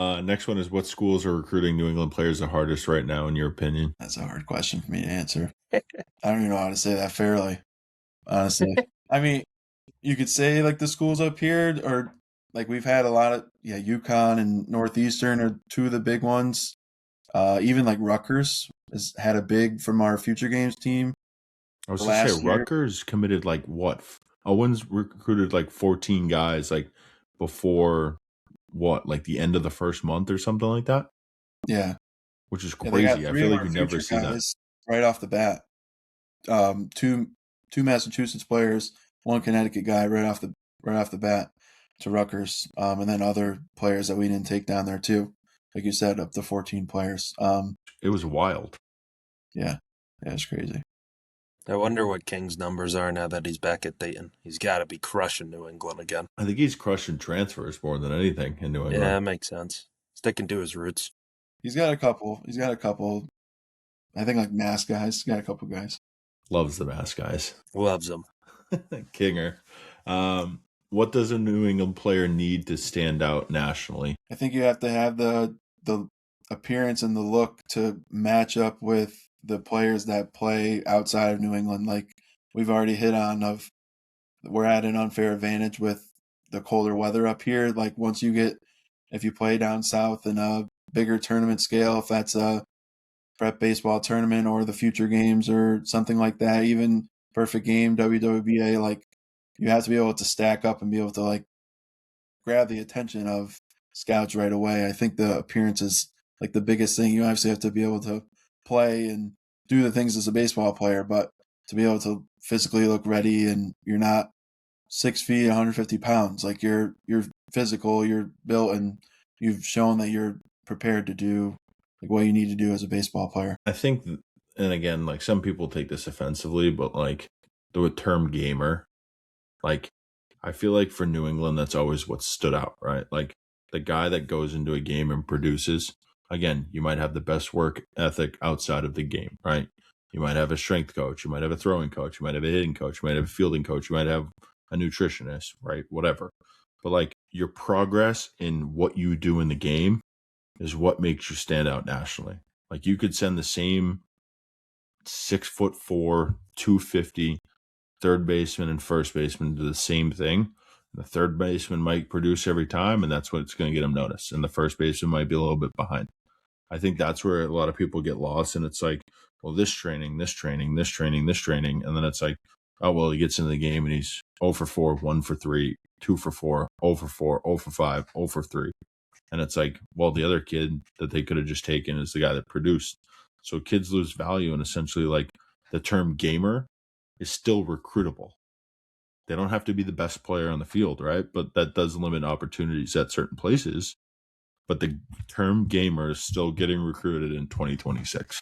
Next one is, what schools are recruiting New England players the hardest right now, in your opinion? That's a hard question for me to answer. I don't even know how to say that fairly, honestly. I mean, you could say like the schools up here, or like we've had a lot of UConn and Northeastern are two of the big ones. Even like Rutgers has had a big from our future games team I was for going to say, last year. Rutgers committed like what? Owens recruited like 14 guys like before what, like the end of the first month or something like that, Yeah, which is they got crazy. I three feel of like our you never future see that. guys right off the bat. Two Massachusetts players, one Connecticut guy right off the bat to Rutgers, and then other players that we didn't take down there too. Like you said, up to 14 players. It was wild. Yeah, it's crazy. I wonder what King's numbers are now that he's back at Dayton. He's got to be crushing New England again. I think he's crushing transfers more than anything in New England. Yeah, that makes sense. Sticking to his roots. He's got a couple. I think like mass guys. He's got a couple guys. Loves the mass guys. Loves them. Kinger. What does a New England player need to stand out nationally? I think you have to have the appearance and the look to match up with the players that play outside of New England. Like we've already hit on, we're at an unfair advantage with the colder weather up here. Like if you play down south in a bigger tournament scale, if that's a prep baseball tournament or the future games or something like that, even perfect game, WWBA, like you have to be able to stack up and be able to like grab the attention of scouts right away. I think the appearance is like the biggest thing. You obviously have to be able to play and do the things as a baseball player, but to be able to physically look ready, and you're not 6 feet, 150 pounds. Like you're physical, you're built, and you've shown that you're prepared to do like what you need to do as a baseball player. I think, and again, like some people take this offensively, but like the term gamer, like I feel like for New England, that's always what stood out, right? Like the guy that goes into a game and produces. Again, you might have the best work ethic outside of the game, right? You might have a strength coach, you might have a throwing coach, you might have a hitting coach, you might have a fielding coach, you might have a nutritionist, right? Whatever. But like your progress in what you do in the game is what makes you stand out nationally. Like you could send the same 6'4", 250 third baseman and first baseman do the same thing. The third baseman might produce every time, and that's what's going to get him noticed. And the first baseman might be a little bit behind. I think that's where a lot of people get lost. And it's like, well, this training. And then it's like, oh, well, he gets into the game and he's 0 for 4, 1 for 3, 2 for 4, 0 for 4, 0 for 5, 0 for 3. And it's like, well, the other kid that they could have just taken is the guy that produced. So kids lose value, and essentially like the term gamer is still recruitable. They don't have to be the best player on the field, right? But that does limit opportunities at certain places. But the term gamer is still getting recruited in 2026.